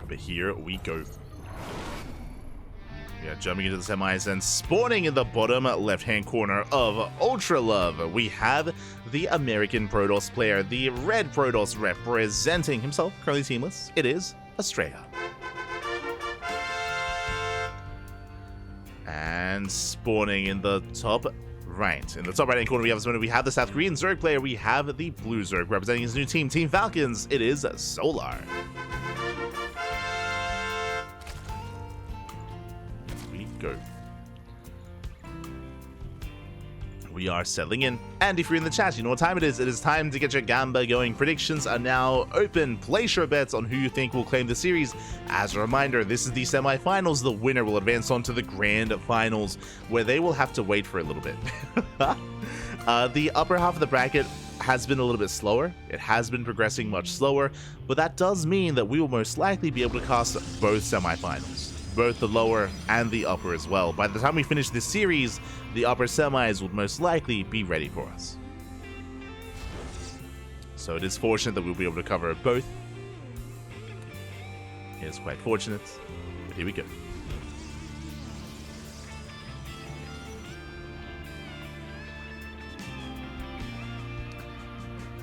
But here we go. Yeah, jumping into the semis and spawning in the bottom left-hand corner of Ultra Love, we have the American Protoss player, the red Protoss representing himself, currently teamless. It is Astrea. And spawning in the top right. In the top right-hand corner, we have the South Korean Zerg player. We have the blue Zerg representing his new team, Team Falcons. It is Solar. Go. We are settling in, and if you're in the chat, you know what time it is. It is time to get your Gamba going. Predictions are now open. Place your bets on who you think will claim the series. As a reminder, this is the semi-finals. The winner will advance on to the grand finals, where they will have to wait for a little bit. The upper half of the bracket has been a little bit slower. It has been progressing much slower, but that does mean that we will most likely be able to cast both semi-finals. Both the lower and the upper as well. By the time we finish this series, the upper semis would most likely be ready for us. So it is fortunate that we'll be able to cover both. It is quite fortunate, but here we go.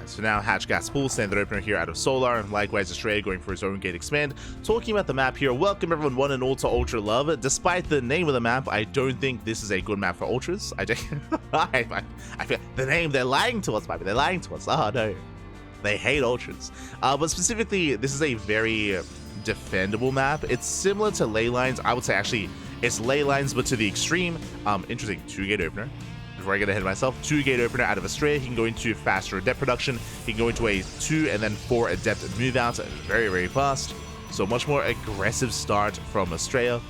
So now Hatch Gas Pool, standard opener here out of Solar. Likewise, Astrea going for his own gate expand. Talking about the map here, welcome everyone one and all to Ultra Love. Despite the name of the map, I don't think this is a good map for Ultras. I feel the name, they're lying to us, baby. They're lying to us. Oh no. They hate Ultras. But specifically, this is a very defendable map. It's similar to Ley Lines. I would say actually it's Ley Lines, but to the extreme. Interesting, 2-gate opener. Before I get ahead of myself, 2-gate opener out of Astrea. He can go into faster adept production. He can go into a 2 and then 4 adept move out very, very fast. So much more aggressive start from Astrea.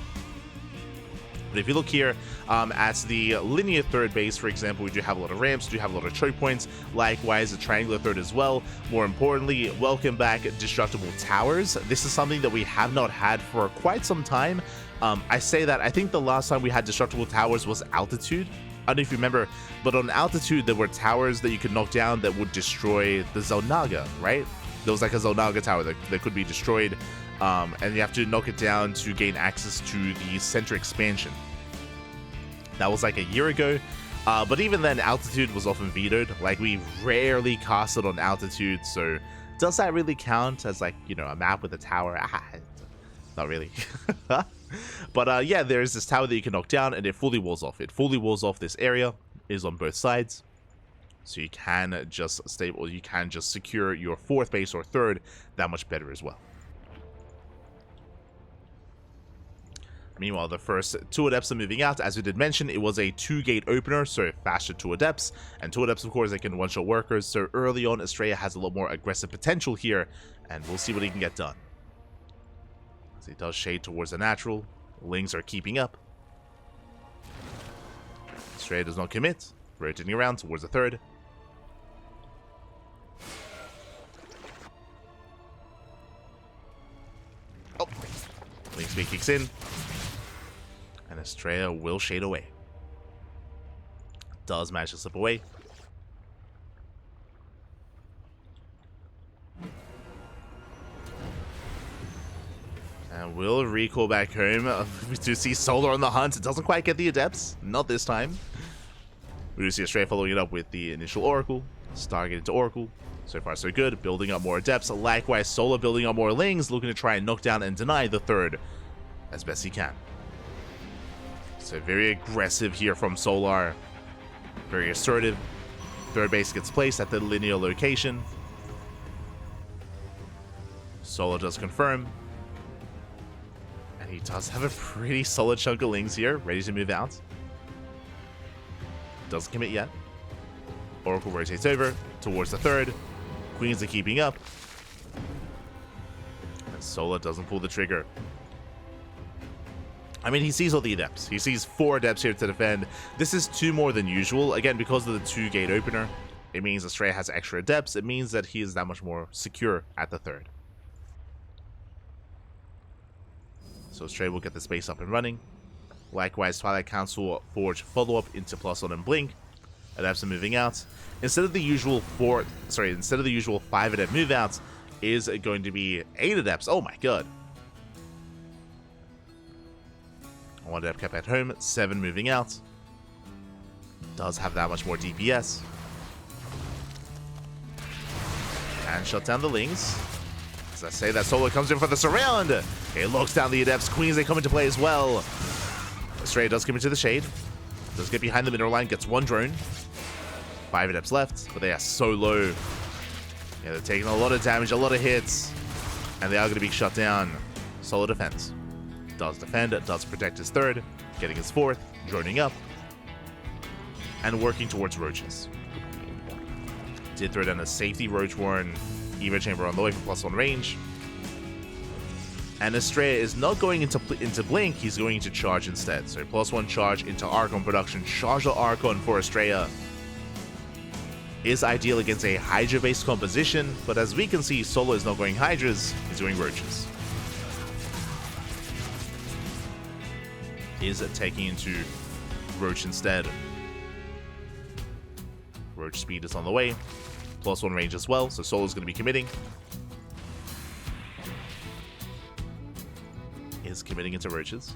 But if you look here at the linear third base, for example, we do have a lot of ramps, we do have a lot of choke points. Likewise, a triangular third as well. More importantly, welcome back destructible towers. This is something that we have not had for quite some time. I say that I think the last time we had destructible towers was Altitude. I don't know if you remember, but on Altitude, there were towers that you could knock down that would destroy the Zonaga, right? There was like a Zonaga tower that could be destroyed, and you have to knock it down to gain access to the center expansion. That was like a year ago, but even then, Altitude was often vetoed. Like, we rarely cast it on Altitude, so does that really count as, like, you know, a map with a tower? Not really. But yeah, there's this tower that you can knock down, and it fully walls off. It fully walls off this area. It is on both sides, so you can just you can just secure your 4th base or 3rd that much better as well. Meanwhile, the first 2 adepts are moving out. As we did mention, it was a 2-gate opener, so faster 2 adepts. And 2 adepts, of course, they can one-shot workers. So early on, Astrea has a lot more aggressive potential here, and we'll see what he can get done. So he does shade towards the natural. Lings are keeping up. Astrea does not commit. Rotating around towards the 3rd. Oh! Ling speed kicks in. And Astrea will shade away. Does manage to slip away. And we'll recall back home. We do see Solar on the hunt. It doesn't quite get the adepts. Not this time. We do see Astrea following it up with the initial Oracle. Stargate into Oracle. So far so good. Building up more adepts. Likewise, Solar building up more Lings. Looking to try and knock down and deny the 3rd as best he can. So very aggressive here from Solar. Very assertive. 3rd base gets placed at the linear location. Solar does confirm. And he does have a pretty solid chunk of Lings here, ready to move out. Doesn't commit yet. Oracle rotates over towards the 3rd. Queens are keeping up. And Solar doesn't pull the trigger. I mean, he sees all the adepts. He sees 4 adepts here to defend. This is 2 more than usual. Again, because of the 2-gate opener, it means Astrea has extra adepts. It means that he is that much more secure at the 3rd. So Astrea will get the space up and running. Likewise, Twilight Council Forge follow-up into +1 and Blink. Adepts are moving out. Instead of the usual 5 adept move outs, is going to be 8 adepts. Oh my god. One depth cap at home, 7 moving out. Does have that much more DPS. And shut down the Lings. As I say, that solo comes in for the surround. It locks down the Adepts. Queens, they come into play as well. Astrea does come into the shade. Does get behind the mineral line, gets 1 drone. 5 Adepts left, but they are so low. Yeah, they're taking a lot of damage, a lot of hits. And they are going to be shut down. Solo defense. Does defend, does protect his 3rd. Getting his 4th, droning up. And working towards roaches. Did throw down a safety roach warren. Evo chamber on the way for +1 range. And Astrea is not going into blink, he's going to charge instead. So +1 charge into Archon production. Charge the Archon for Astrea is ideal against a Hydra-based composition, but as we can see, Solo is not going Hydras, he's going Roaches. Is taking into Roach instead. Roach speed is on the way. +1 range as well, so Solo's going to be committing. Is committing into Roaches.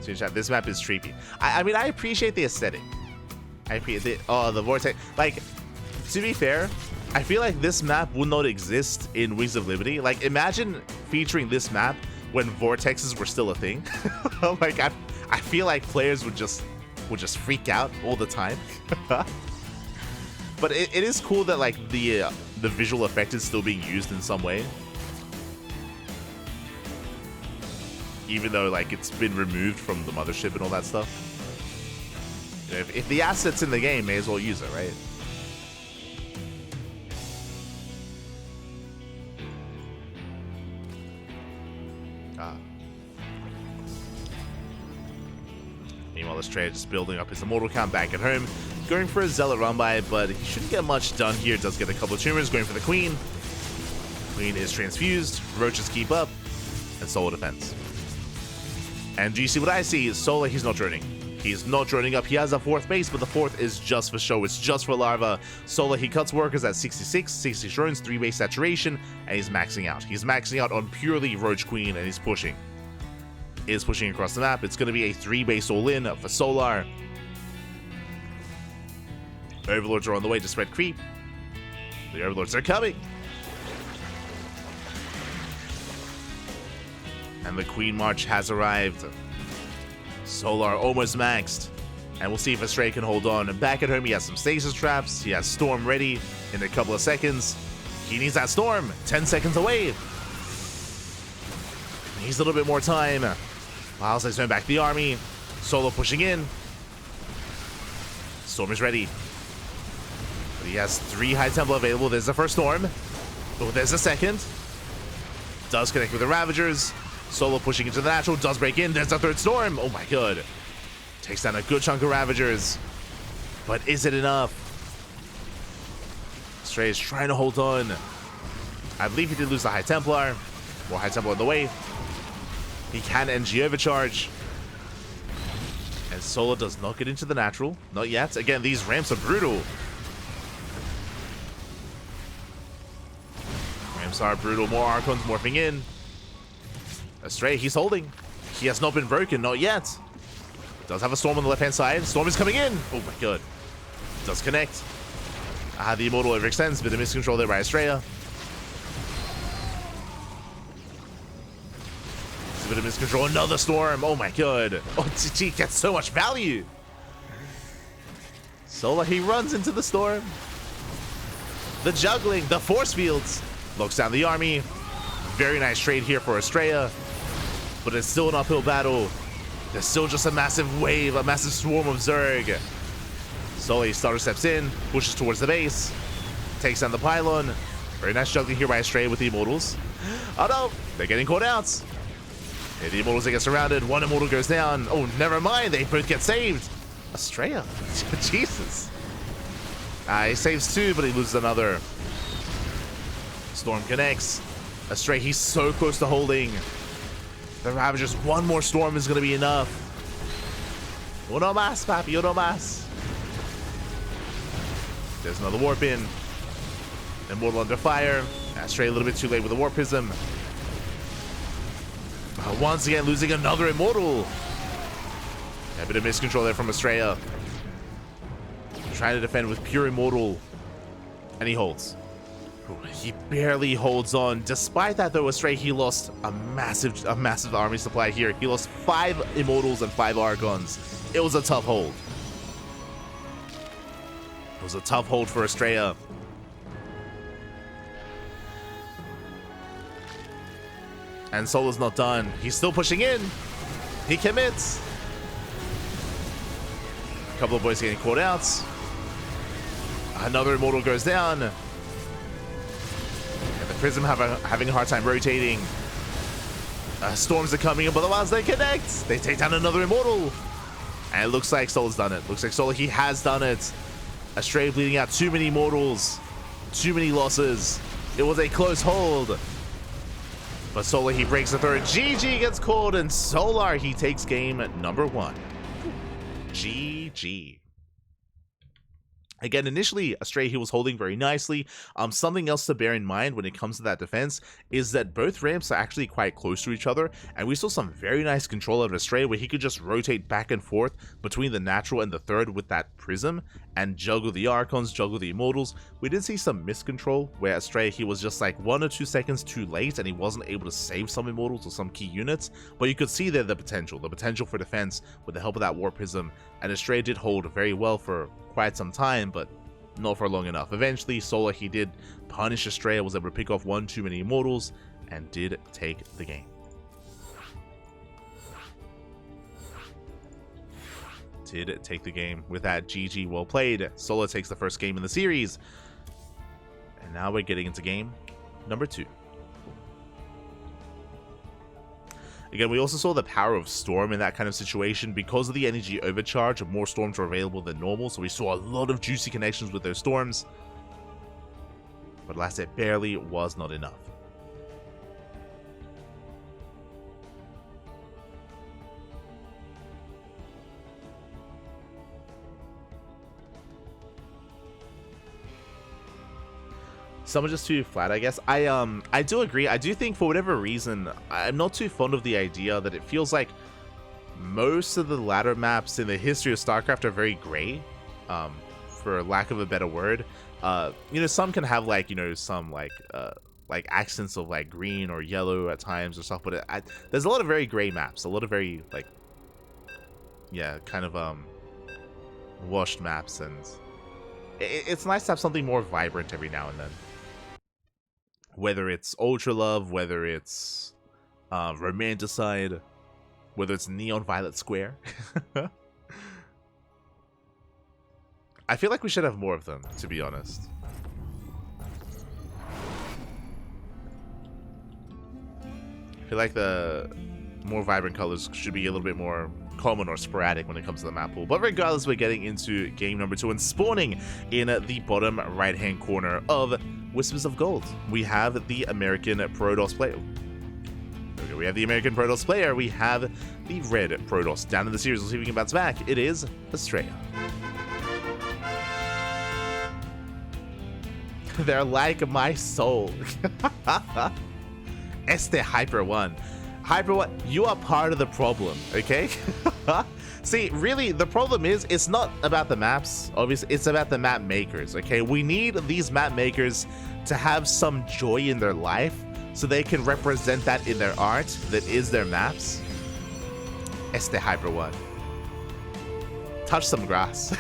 So chat, this map is creepy. I mean, I appreciate the aesthetic. I appreciate the vortex. Like, to be fair, I feel like this map would not exist in Wings of Liberty. Like, imagine featuring this map when vortexes were still a thing. Like, I feel like players would just freak out all the time. But it is cool that like the visual effect is still being used in some way, even though like it's been removed from the mothership and all that stuff. You know, if the asset's in the game, may as well use it, right? Meanwhile, Astrea just building up his immortal count back at home. Going for a Zealot run by, but he shouldn't get much done here. Does get a couple of tumors. Going for the Queen. Queen is transfused. Roaches keep up. And Solo defense. And do you see what I see? Solo, he's not droning. He's not droning up. He has a 4th base, but the 4th is just for show. It's just for larva. Solo, he cuts workers at 66, 60 drones, 3 base saturation, and he's maxing out. He's maxing out on purely Roach Queen, and he's pushing. Is pushing across the map. It's going to be a 3 base all-in for Solar. Overlords are on the way to spread creep. The Overlords are coming. And the Queen March has arrived. Solar almost maxed. And we'll see if Astrea can hold on. And back at home, he has some stasis traps. He has Storm ready in a couple of seconds. He needs that Storm. 10 seconds away. Needs a little bit more time. Miles has turned back the army. Solo pushing in. Storm is ready. But he has 3 High Temple available. There's the first Storm. Oh, there's the second. Does connect with the Ravagers. Solo pushing into the natural. Does break in. There's the 3rd Storm. Oh my god. Takes down a good chunk of Ravagers. But is it enough? Astrea is trying to hold on. I believe he did lose the High Templar. More High Templar on the way. He can NG overcharge. And Solo does not get into the natural. Not yet. Again, these ramps are brutal. Ramps are brutal. More Archons morphing in. Astrea, he's holding. He has not been broken. Not yet. Does have a Storm on the left-hand side. Storm is coming in. Oh my god. Does connect. The Immortal overextends. Bit of miscontrol there by Astrea. Bit of miscontrol. Another Storm. Oh my god. Oh, he gets so much value. Solar, he runs into the Storm. The juggling. The force fields. Locks down the army. Very nice trade here for Astrea. But it's still an uphill battle. There's still just a massive wave, a massive swarm of Zerg. Solar starter steps in. Pushes towards the base. Takes down the pylon. Very nice juggling here by Astrea with the Immortals. Oh no. They're getting caught out. Yeah, the Immortals, they get surrounded. 1 Immortal goes down. Oh, never mind. They both get saved. Astrea. Jesus. He saves 2, but he loses another. Storm connects. Astrea, he's so close to holding. The Ravagers, 1 more Storm is going to be enough. Uno más, papi. Uno más. There's another Warp in. Immortal under fire. Astrea a little bit too late with the Warp Prism. Once again, losing another immortal. A bit of miscontrol there from Astrea. Trying to defend with pure immortal. And he holds. He barely holds on. Despite that, though, Astrea, he lost a massive army supply here. He lost 5 immortals and 5 archons. It was a tough hold. It was a tough hold for Astrea. And Solar's not done. He's still pushing in. He commits. A couple of boys getting caught out. Another immortal goes down. And the Prism having a hard time rotating. Storms are coming in, but the ones they connect. They take down another immortal. And it looks like Solar's done it. Looks like Solar, he has done it. Astrea bleeding out too many immortals. Too many losses. It was a close hold. But Solar, he breaks the third. GG gets called, and Solar, he takes game number 1. GG. Again, initially, Astrea, he was holding very nicely. Something else to bear in mind when it comes to that defense is that both ramps are actually quite close to each other, and we saw some very nice control out of Astrea where he could just rotate back and forth between the natural and the third with that prism and juggle the archons, juggle the immortals. We did see some miscontrol where Astrea, he was just like 1 or 2 seconds too late and he wasn't able to save some immortals or some key units, but you could see there the potential for defense with the help of that war prism, and Astrea did hold very well for quite some time, but not for long enough. Eventually, Solar, he did punish Astrea, was able to pick off 1 too many immortals, and did take the game. Did take the game with that. GG, well played. Solar takes the first game in the series. And now we're getting into game number 2. Again, we also saw the power of Storm in that kind of situation. Because of the energy overcharge, more Storms were available than normal, so we saw a lot of juicy connections with those Storms. But alas, it barely was not enough. Some are just too flat, I guess. I do agree. I do think for whatever reason, I'm not too fond of the idea that it feels like most of the ladder maps in the history of StarCraft are very gray, for lack of a better word. You know, some can have like, you know, some like accents of like green or yellow at times or stuff, but there's a lot of very gray maps, a lot of very like, yeah, kind of washed maps, and it's nice to have something more vibrant every now and then. Whether it's Ultra Love, whether it's Romanticide, whether it's Neon Violet Square. I feel like we should have more of them, to be honest. I feel like the more vibrant colors should be a little bit more common or sporadic when it comes to the map pool. But regardless, we're getting into game number 2 and spawning in the bottom right-hand corner of Whispers of Gold. We have the American Protoss player. Okay, we have the American Protoss player. We have the red Protoss. Down in the series, we'll see if we can bounce back. It is Astrea. They're like my soul. Este Hyper 1. Hyper 1, you are part of the problem, okay? See, really, the problem is, it's not about the maps, obviously, it's about the map makers, okay? We need these map makers to have some joy in their life so they can represent that in their art that is their maps. Este Hyper 1. Touch some grass.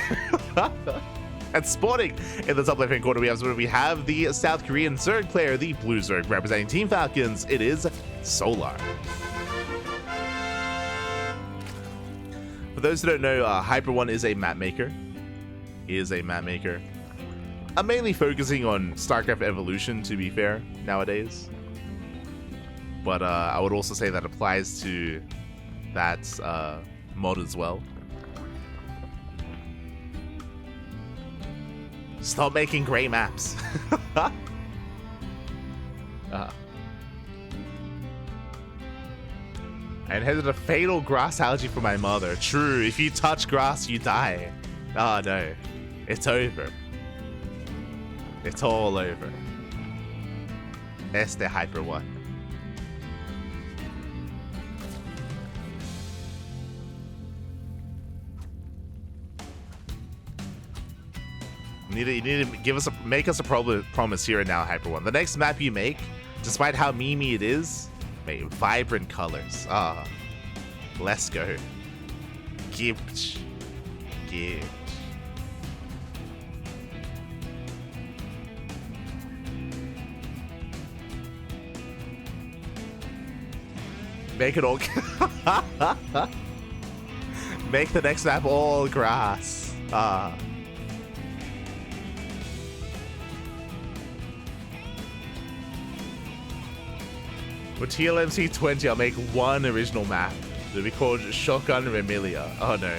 And spawning in the top left-hand corner, we have the South Korean Zerg player, the Blue Zerg, representing Team Falcons. It is Solar. For those who don't know, Hyper 1 is a map maker. He is a map maker. I'm mainly focusing on StarCraft Evolution, to be fair, nowadays. But I would also say that applies to that mod as well. Stop making gray maps. I inherited a fatal grass allergy from my mother. True, if you touch grass, you die. Oh no, it's over. It's all over. Este Hyper 1. You need to make us a promise here and now, Hyper One. The next map you make, despite how memey it is, mate, vibrant colors. Let's go. Gift. Make it all. Make the next map all grass. With TLMC 20, I'll make one original map. It'll be called Shotgun Remilia. Oh no.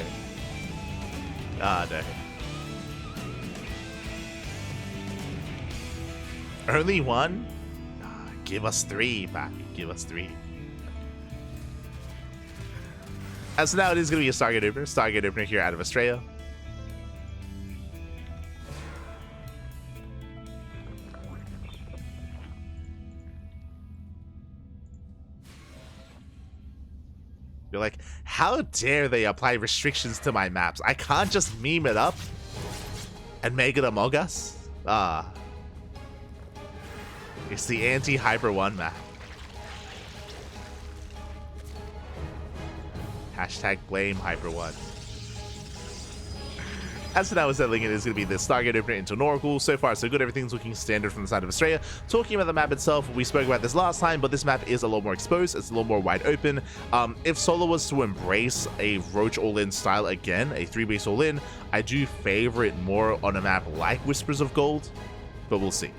No. Only one? Give us 3, Pappy. Give us 3. And so now it is going to be a Stargate opener. Stargate opener here out of Astrea. You're like, how dare they apply restrictions to my maps? I can't just meme it up and make it Among Us? It's the anti-Hyper 1 map. Hashtag blame Hyper 1. As for now, we're settling it is going to be the Stargate opener into an Oracle. So far, so good. Everything's looking standard from the side of Astrea. Talking about the map itself, we spoke about this last time, but this map is a lot more exposed. It's a lot more wide open. If Solo was to embrace a Roach all-in style again, a 3-base all-in, I do favor it more on a map like Whispers of Gold, but we'll see.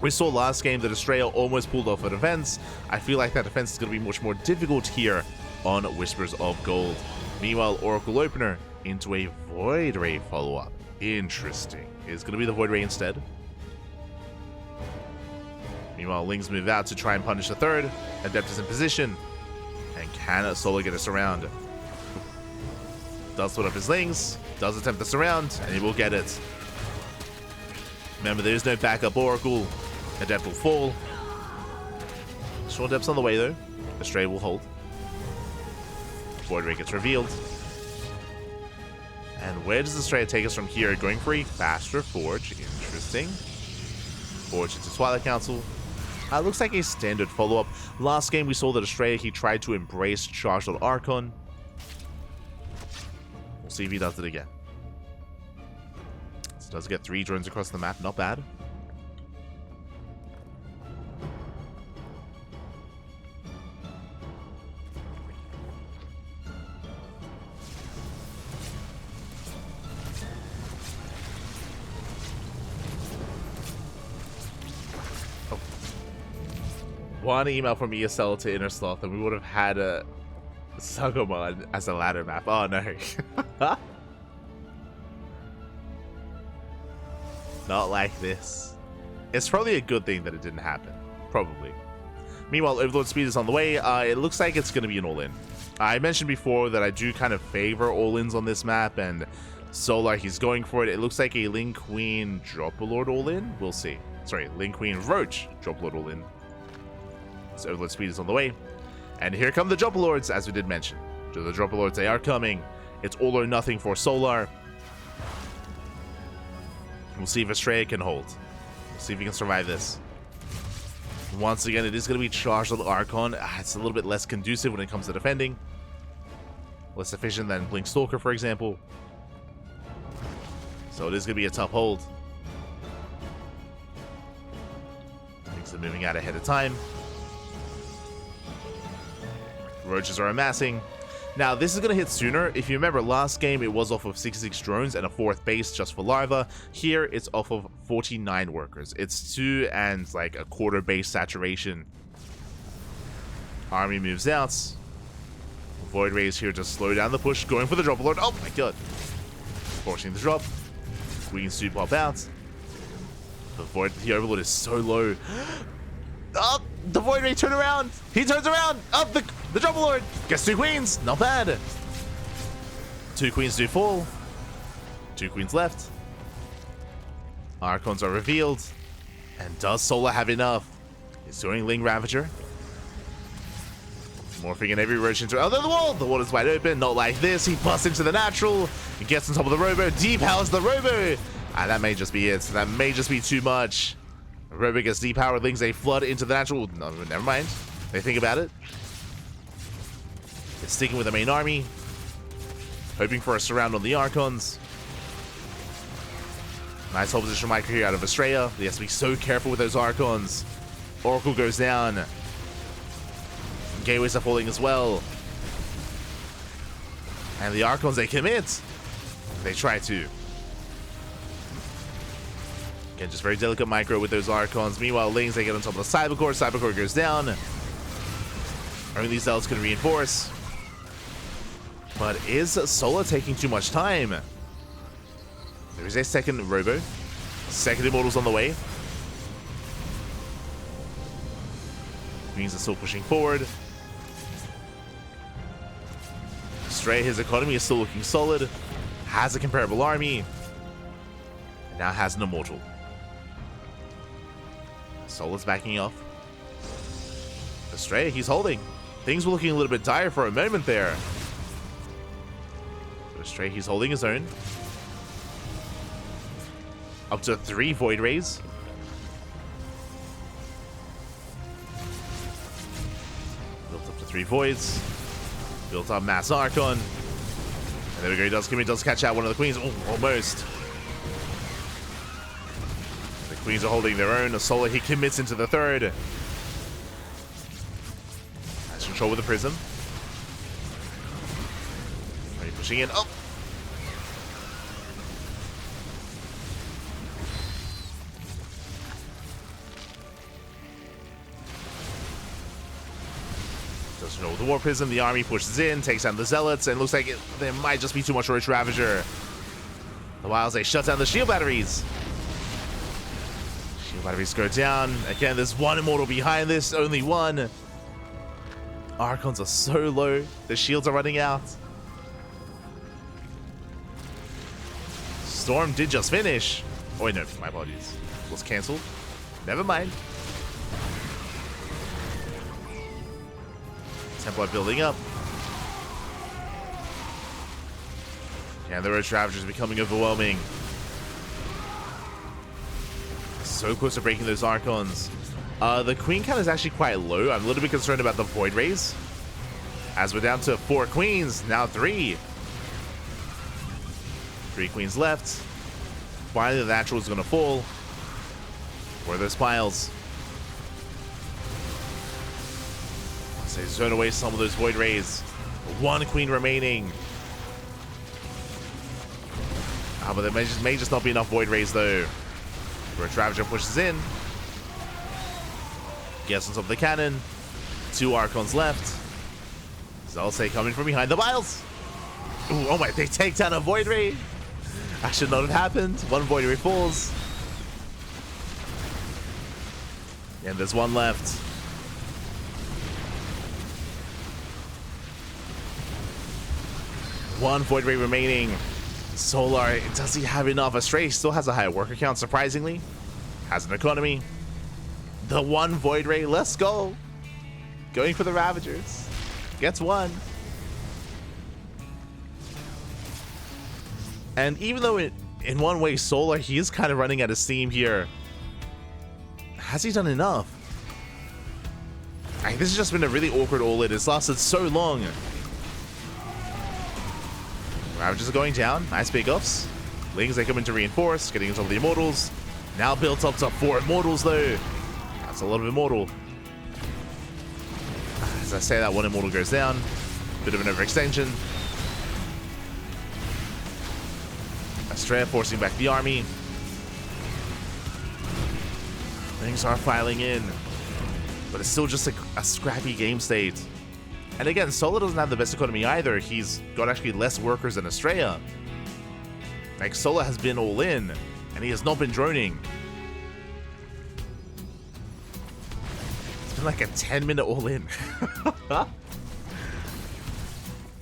We saw last game that Astrea almost pulled off a defense. I feel like that defense is going to be much more difficult here on Whispers of Gold. Meanwhile, Oracle opener into a Void Ray follow-up. Interesting. It's going to be the Void Ray instead. Meanwhile, Lings move out to try and punish the third. Adept is in position. And can Solo get us around? Does split up his Lings. Does attempt this around, and he will get it. Remember, there is no backup Oracle. Adept will fall. Short Adept's on the way, though. Astrea will hold. Void Ray gets revealed. And where does Astrea take us from here? Going for a faster Forge. Interesting. Forge into Twilight Council. Looks like a standard follow-up. Last game we saw that Astrea, he tried to embrace Charged Archon. We'll see if he does it again. So does get 3 drones across the map. Not bad. One email from ESL to Inner Sloth, and we would have had a Sugomon as a ladder map. Oh no. Not like this. It's probably a good thing that it didn't happen. Probably. Meanwhile, Overlord Speed is on the way. It looks like it's going to be an all-in. I mentioned before that I do kind of favor all-ins on this map, and Solar, he's going for it. It looks like a Ling Queen Dropalord all-in. We'll see. Sorry, Ling Queen Roach Dropalord all-in. So Overlord Speed is on the way. And here come the Dropalords, as we did mention. To the Dropalords, they are coming. It's all or nothing for Solar. We'll see if Astrea can hold. We'll see if he can survive this. Once again, it is going to be Charged Archon. It's a little bit less conducive when it comes to defending. Less efficient than Blink Stalker, for example. So it is going to be a tough hold. Things are moving out ahead of time. Roaches are amassing. Now, this is going to hit sooner. If you remember, last game, it was off of 66 drones and a 4th base just for larva. Here, it's off of 49 workers. It's 2 and like a quarter base saturation. Army moves out. Void Ray is here to slow down the push, going for the drop alert. Oh my god. Forcing the drop. Queens do pop out. The Overlord is so low. Oh, the Void Ray turn around. He turns around. Up the Drop Lord gets 2 queens. Not bad. 2 queens do fall. 2 queens left. Archons are revealed. And does Solar have enough? He's doing Ling Ravager. Morphing in every roach into the wall. The wall is wide open. Not like this. He busts into the natural. He gets on top of the Robo. Depowers the Robo. Ah, that may just be it. That may just be too much. Robo gets depowered, links a flood into the natural. No, never mind. They think about it. It's sticking with the main army. Hoping for a surround on the Archons. Nice hold position micro here out of Astrea. He has to be so careful with those Archons. Oracle goes down. Gateways are falling as well. And the Archons, they commit. They try to. Again, just very delicate micro with those Archons. Meanwhile, Lings, they get on top of the Cybercore. Cybercore goes down. Only these Zealots can reinforce. But is Solar taking too much time? There is a second Robo. Second Immortal's on the way. Queens are still pushing forward. Astrea, his economy is still looking solid. Has a comparable army. And now has an Immortal. Solar's backing off. Astrea, he's holding. Things were looking a little bit dire for a moment there. Astrea, he's holding his own. Up to 3 Void Rays. Built up to 3 Voids. Built up Mass Archon. And there we go, he does commit, does catch out one of the Queens. Oh, almost. The Queens are holding their own. A Solar, he commits into the third. Has control with the Prism. Are you pushing in? Oh! Doesn't know the War Prism. The army pushes in, takes down the Zealots, and looks like there might just be too much Roach Ravager. The Wilds, they shut down the shield batteries. Shield batteries go down. Again, there's one Immortal behind this, only one. Archons are so low. The shields are running out. Storm did just finish. Oh, wait, no, my apologies. It was cancelled. Never mind. Templar building up. And the Roach Ravager is becoming overwhelming. So close to breaking those Archons. The Queen count is actually quite low. I'm a little bit concerned about the Void Rays. As we're down to 4 Queens, now 3. 3 Queens left. Finally, the Natural is going to fall. Where are those piles? They zone away some of those Void Rays. 1 Queen remaining. But there may just not be enough Void Rays though. Roach Ravager pushes in. Gets on top of the cannon. 2 Archons left. Zalse coming from behind the piles. Ooh, oh my, they take down a Void Ray. That should not have happened. 1 Void Ray falls. And there's 1 left. One Void Ray remaining. Solar, does he have enough? Astrea still has a high worker count, surprisingly. Has an economy. The 1 Void Ray, let's go. Going for the Ravagers. Gets 1. And even though in one way Solar, he is kind of running out of steam here. Has he done enough? This has just been a really awkward all-in. It's lasted so long. Ravagers are going down. Nice big ups. Lings, they come in to reinforce, getting into the Immortals. Now built up to 4 Immortals though. That's a lot of Immortal. As I say that, 1 Immortal goes down. Bit of an overextension. Astrea forcing back the army. Things are filing in. But it's still just a scrappy game state. And again, Solar doesn't have the best economy either. He's got actually less workers than Astrea. Like, Solar has been all in, and he has not been droning. It's been like a 10-minute all in.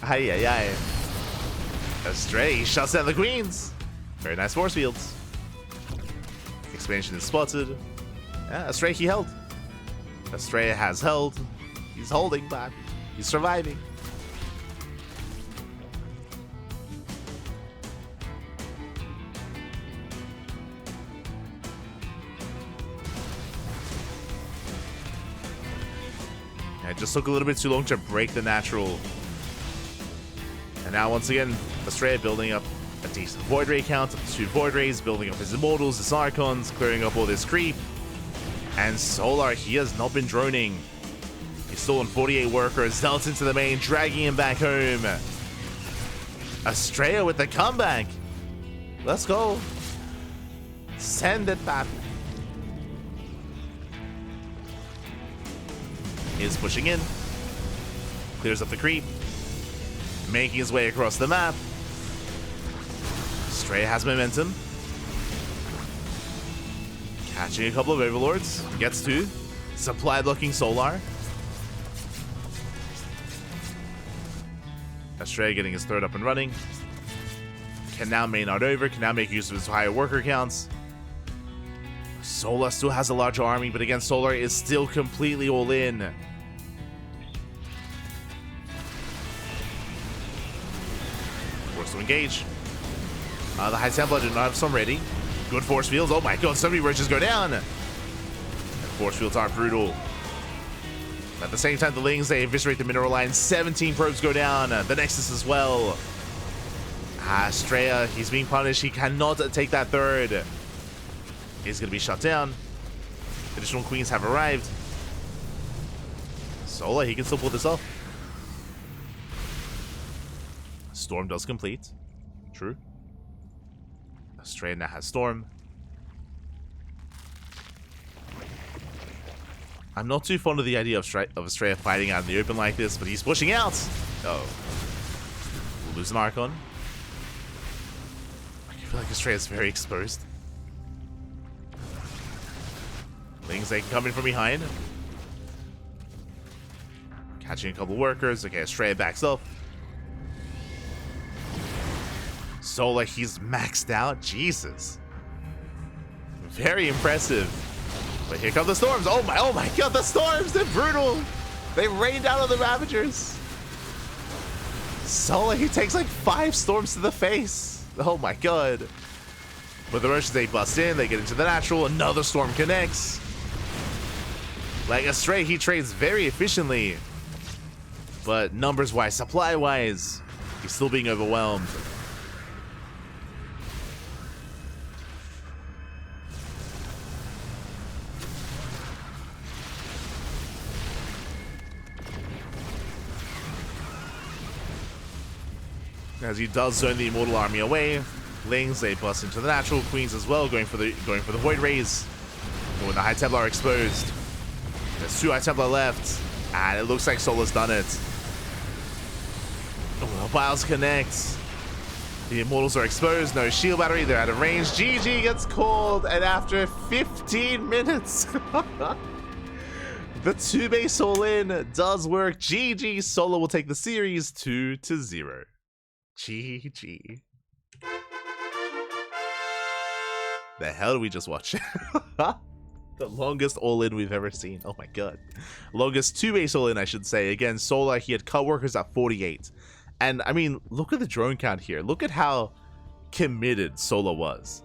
Ay, ay, ay. Astrea, he shuts down the Queens. Very nice force fields. Expansion is spotted. Yeah, Astrea, he held. Astrea has held. He's holding back. He's surviving. It just took a little bit too long to break the natural. And now once again, Astrea building up a decent Void Ray count, 2 Void Rays, building up his Immortals, his Archons, clearing up all this creep. And Solar, he has not been droning. He's still on 48 workers, dealt into the main, dragging him back home. Astrea with the comeback. Let's go. Send it back. Is pushing in. Clears up the creep. Making his way across the map. Astrea has momentum. Catching a couple of Overlords. Gets 2. Supply blocking Solar. Astrea getting his 3rd up and running. Can now main out over. Can now make use of his higher worker counts. Solar still has a larger army, but again, Solar is still completely all in. Forced to engage. The High Templar did not have some ready. Good force fields. Oh my god, so many roaches go down. And force fields are brutal. At the same time, the Lings, they eviscerate the mineral line. 17 probes go down. The Nexus as well. Astrea, he's being punished. He cannot take that 3rd. He's going to be shut down. Additional queens have arrived. Solar, he can still pull this off. Storm does complete. True. Astrea now has Storm. I'm not too fond of the idea of Astrea fighting out in the open like this, but he's pushing out. Oh. We'll lose an Archon. I feel like Astrea is very exposed. Lings, they can come in from behind. Catching a couple workers. Okay, Astrea backs up. Solar, he's maxed out. Jesus. Very impressive. But here come the storms. Oh my god, the storms! They're brutal. They rain down on the Ravagers. Solar, he takes like 5 storms to the face. Oh my god. But the Roaches, they bust in, they get into the natural, another storm connects. Like Astrea, he trades very efficiently. But numbers-wise, supply-wise, he's still being overwhelmed. As he does zone the Immortal army away, Lings, they bust into the natural, queens as well, going for the Void Rays. But when the High Templar are exposed, there's 2 High Templar left, and it looks like Solar's done it. Oh, the Biles connect. The Immortals are exposed, no shield battery, they're out of range. GG gets called, and after 15 minutes, the 2-base all-in does work. GG, Solar will take the series 2-0. GG. The hell did we just watch? The longest all-in we've ever seen. Oh my god. Longest 2-base all-in, I should say. Again, Solar, he had cut workers at 48. And, I mean, look at the drone count here. Look at how committed Solar was.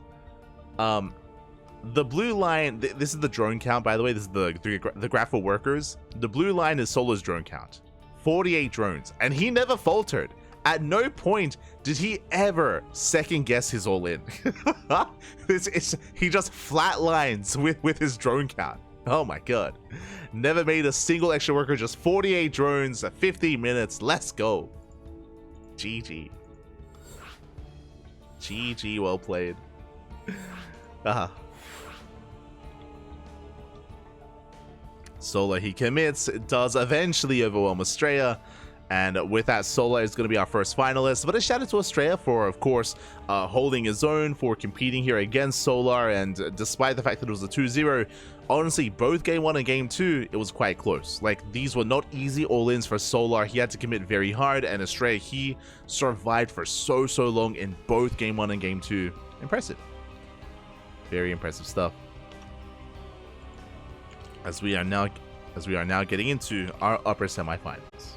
The blue line, this is the drone count, by the way. This is the graph for workers. The blue line is Solar's drone count. 48 drones. And he never faltered. At no point did he ever second guess his all-in. He just flatlines with his drone count. Oh my god. Never made a single extra worker, just 48 drones at 50 minutes. Let's go. GG. GG, well played. Solar, he commits, does eventually overwhelm Astrea. And with that, Solar is going to be our first finalist. But a shout out to Astrea for, of course, holding his own, for competing here against Solar. And despite the fact that it was a 2-0, honestly, both Game 1 and Game 2, it was quite close. Like, these were not easy all-ins for Solar. He had to commit very hard. And Astrea, he survived for so long in both Game 1 and Game 2. Impressive. Very impressive stuff. As we are now getting into our upper semifinals.